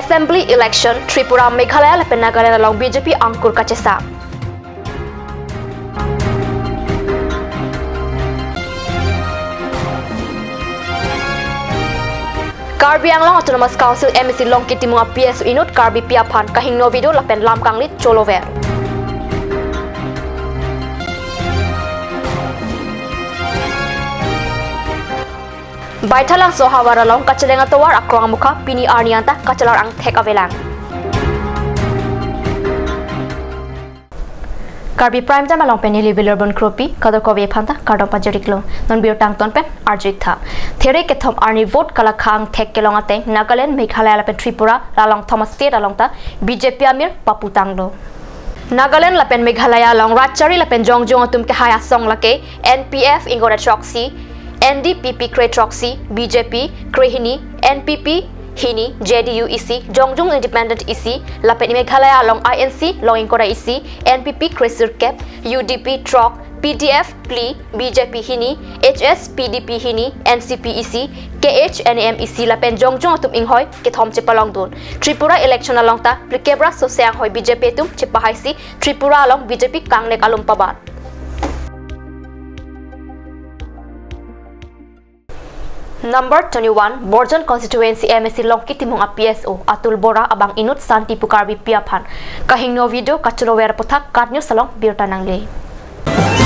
Assembly election Tripura Meghalaya lapen Nagaland along BJP angkur kacesa. Karbi ang long Autonomous Council MEC long kitimunga PSU inut Karbi piapan kahing no video lapen lam kanglit cholover. Baithalang sohawara long kacelenga tawar akrong muka pini arnianta kacelar ang thek avelang. Karbi prime time along penili vilarbon kropi kadar kobe phanta kardom pajariklo non bior tang ton pen arjik tha there ke thom arni vote kala khang thek ke longa te Nagaland Meghalaya lapen Tripura lalong Thomas state along ta BJP amir paputanglo Nagaland lapen Meghalaya along Ratchari lapen jongjong atum ke haya song lake NPF ingora troxy NDPP Kre Troxy, BJP, Krehini, NPP, Hini, JDU EC, Jongjong Independent EC, Lapen Meghalaya along INC, Loingkora EC, NPP Kre Sirkep, UDP Troc, PDF Pli, BJP Hini, HS PDP Hini, NCP EC, KH NAM EC Lapen Jongjong atum inghoy kithom chepalong dun. Tripura election along ta Plikebra so seang hoy BJP tum chepahaisi Tripura along BJP kangnek alum pabat. Number 21, Borjan Constituency MEC Longki Timung PSO Atul Bora abang inut Santi Pukarbi piapan kahing no video kaculower putak katnyo salong birtanang le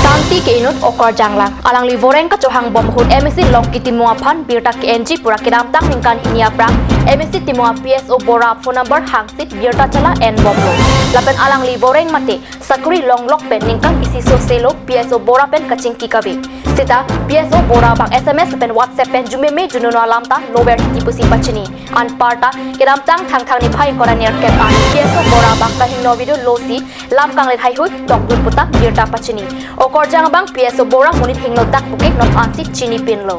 Santi ke inut okor janglang alang livoreng kacohang bom hut MEC Longki Timung apan birta ke NG pura kidamtang ningkan hinia prang MEC Timung PSO Bora phone number hangsit birta chala n bomlo lapen alang livoreng mate sakuri longlok pen ningkan isi soselo PSO Bora pen kacing kikabe Sita PSO Bora bang SMS pen WhatsApp pen jumeme jununo alamta nober tipu simpachini an parta kidamtang thang ni phai kora ner ke an PSO Bora bang kahing no video losi lam kang le thai hui tok dun puta birta pachini okor jang bang PSO Bora munit hinglo tak buke non ansi chini pinlo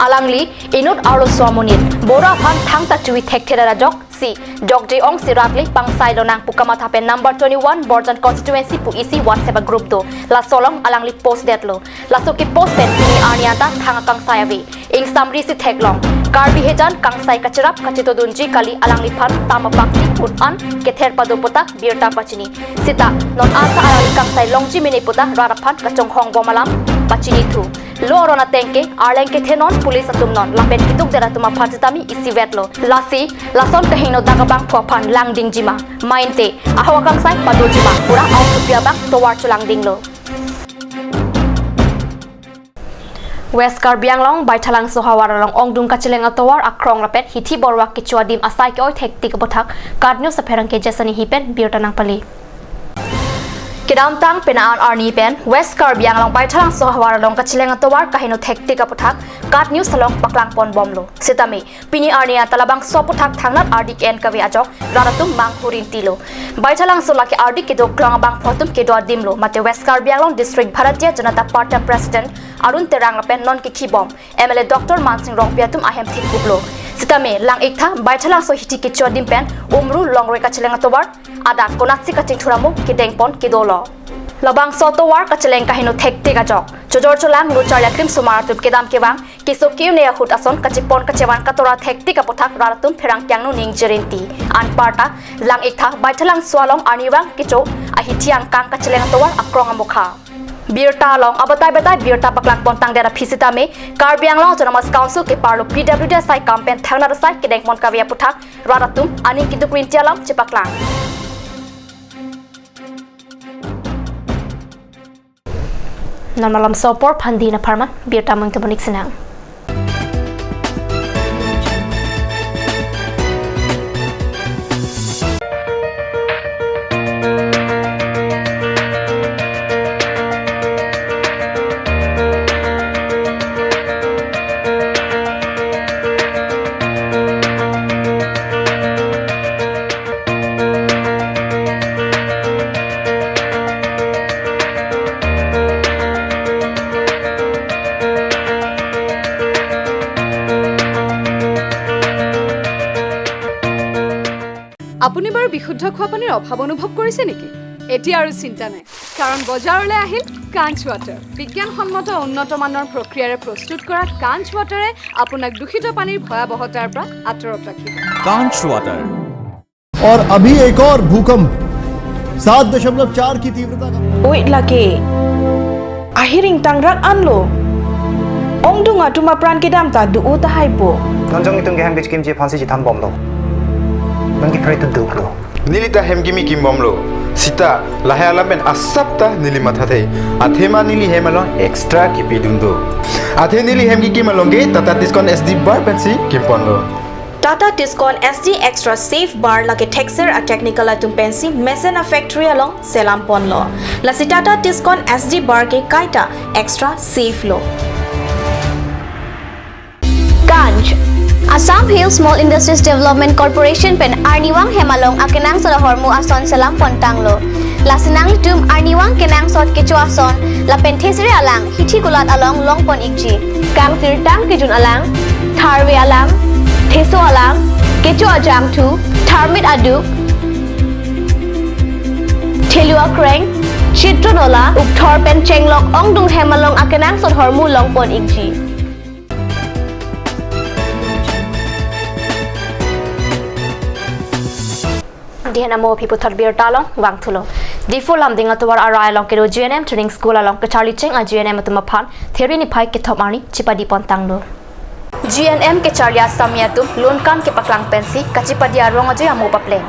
alangli inut aro somunit Bora phan thang ta chui thek thera jok si jok je ong sirakli pang sai donang pukamata pen number 21 Borjan Constituency pu isi WhatsApp group do la solong alangli post det lo la so ki post pen ni arniata thang kang sayawi ing samri si thek long Karbi hejan kang sai kacharap kachito dunji kali alangli phan tama bakti put an kether padopota birta pachini sita non anta alangli kang sai longji mini puta rara phan kachong hong bomalam pachini thu lo rona tengke arlengke thenon police atum non lapen kituk dera tuma phatitami isi vetlo lasi lason kahino dagabang phophan langding jima mainte ahawakang sai padojima pura au rupia bang towar chulang dinglo West Karbi Anglong Baithalang Sohawara long ongdung kacileng atowar akrong lapet hithi borwa kichwa dim asai ke oi thekti ke bothak kadnyo saperang ke jasani hipen birtanang pali Kidamtang penaan arni pen West Karbi Anglong Baithalang Sohawara long kacileng atowar kahino thekti ke bothak kadnyo salong paklang pon bomlo sitame pini arnia talabang so bothak thangnat ardik en kawi ajok raratum mang hurin tilo Baithalang solaki ardik ke doklang bang photum ke do dimlo mate West Karbi Anglong District Bharatiya Janata Party President Arun Terang lapen non ki bom MLA Dr. Mansing Rongpiatum ahem thik kublo sitame lang ektha Baithalang so hiti ki chodim pen umru long reka cheleng atowar ada konatsi kaching thuramu ki dengpon ki dolo labang sotowar kacheleng kahino thekte gajok chojor cholang luchar yakrim sumaratut kedam kebang kisokyu ne hut ason kachipon kachewan katora thekti ka pothak raratum pherang kyangnu ning jerenti an parta lang ektha Baithalang swalong aniwang kicho ahithiang kang kacheleng atowar akrong amokha Birta long abatai batai birta paklang pontang dera phisita me Karbi Anglong Autonomous Council ke parlo PWD sai campaign thangna sai ke dengmon kavia puthak raratum aning kitu kwintialam chepaklang Namalam sopor pandina parman birta mung tabonik senang আপুনি বাৰু বিশুদ্ধ খোৱা পানীৰ অভাৱ অনুভৱ কৰিছে নেকি? এতিয়া আৰু চিন্তা নাই, কাৰণ বজাৰলৈ আহিল কাঞ্চ ৱাটাৰ। বিজ্ঞানসন্মত উন্নত মানৰ প্ৰক্ৰিয়াৰে প্ৰস্তুত কৰা কাঞ্চ ৱাটাৰে আপোনাক দূষিত পানীৰ ভয়াৱহতাৰ পৰা আঁতৰত ৰাখিব। কাঞ্চ ৱাটাৰ और अभी एक और भूकंप 7.4 की तीव्रता का Wait lagi. Ahiring tangrak anlo. Ong dunga tuma pran kedam ta du ta haipo. Nonjong itong gehang bitch kimji phansi ji tham bom lo. Nongi phari tu duk lo. Nilita hemgimi kimbomlo sita lahalamen asapta nili mathate athema nili hemalon extra kipidundo athe nili hemgi kimalonge tata discount sd bar pensi kimponlo Tata Discount SD Extra Safe Bar lagi texture a technical atum pensi Mesena Factory along Selam Pon lo. Lasi Tata Discount SD Bar ke kaita extra safe lo. Ganj Assam Hill Small Industries Development Corporation pen Arniwang Hemalong akenang sa hormu ason Selam Pontang lo. Lasinang litum Arniwang kenang sot kecu ason la penthesire alang hithi gulat along longpon ikji. Kang tirtang kijun alang Karbi alang Teso alang, kecu ajang tu, tarmit aduk, telua kreng, chitro dola, ukthor pen chenglok ong dung hemalong akenang sot hormu longpon ikji. Dihan amo piputar bir talong wang thulo. Difu lam dinga tuwar arai long kero GNM training school along ke Charlie Cheng a GNM tumaphan theory ni phai ke thomani chipadi pontang lo. GNM ke Charlia Samiatum Lunkan ke Paklang Pensi Kacipadia Rongajo Amu Papleng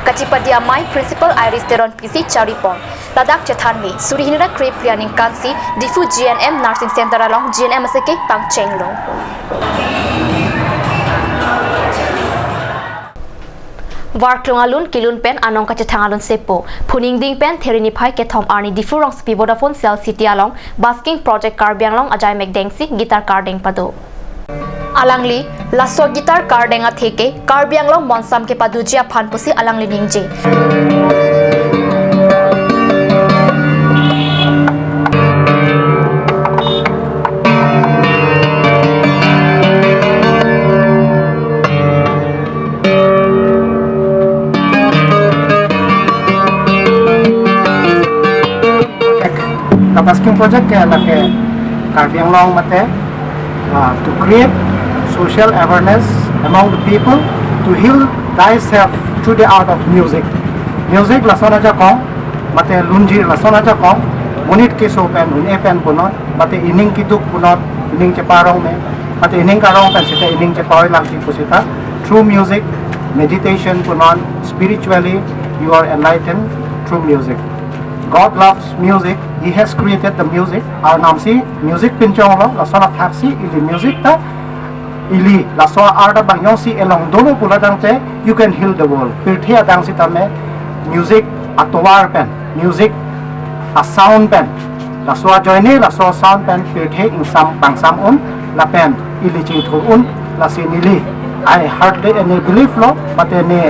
Kacipadia Mai Principal Iris Teron PC Charipon Ladak Chethanmi Surihinra Creep Planning Kansi Difu GNM Nursing Center along GNM SK Pangchenglo Warklungalun Kilun Pen Anong Kachethangalun Sepo Puning Ding Pen Therini Pai Kethom Arni Difu Rong Spi Vodafone Cell City along Basking Project Karbiang Long Ajay Megdengsi Guitar Carding Pado Alangli laso gitar kardenga theke Karbiang long monsam ke padujia phanpusi alangli ningje Basking project ke alake Karbiang long mate to create social awareness among the people to heal thyself through the art of music. Music la sona ja kong mate lunji la sona ja kong munit ke so pen un pen punot mate ining ki duk punot ining che parong me mate ining karong pen sita ining che pawi lang si pusita through music meditation punot spiritually you are enlightened through music. God loves music. He has created the music. Our namsi music pinchong lo la sona taxi ili music ta ili la so arda bang yosi elong dono pula dangte you can heal the world pirthia dang sitame music atowar pen music a sound pen la so joine la so sound pen pirthe in sam bang sam un la pen ili ching thu un la sinili I hardly any believe lo but ne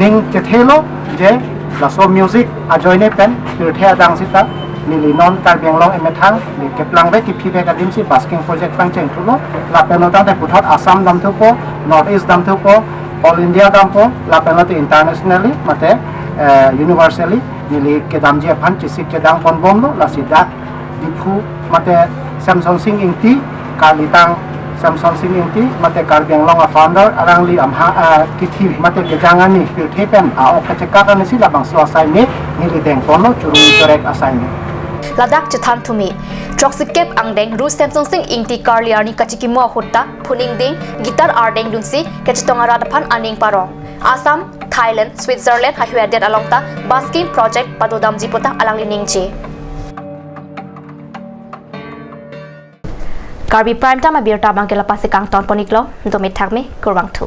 ning chethelo je la so music a joine pen pirthia dang sita nili non Karbiang long emethang ni keplang ve ki phive ka dim si basking project pangcheng thulo la penota te puthot Assam dam thupo North East dam thupo All India dam po la penota internationally mate universally nili ke dam je phan chi sik ke dang pon bom lo la si dak dipu mate Samsung Sing Ingti Kalitang Samsung Sing Ingti mate Karbiang long a founder arangli amha kithi mate ke jangani phithepen a okacheka ka nisi la bang so asai me nili deng pono churung correct asai me Ladak Chethan Thumi Troxikep Angdeng Ru Samsung Sing Ingti Karliarni Kachikimo Hutta Puning Ding Gitar Ardeng Dunsi Kachitong Radaphan Aning Parong Assam Thailand Switzerland Hahuadet Alongta Basking Project Padodam Jipota Alang Liningje Karbi Prime Time Abirta Bangkela Pasikang Ton Poniklo Domit Thakme Kurwang Tu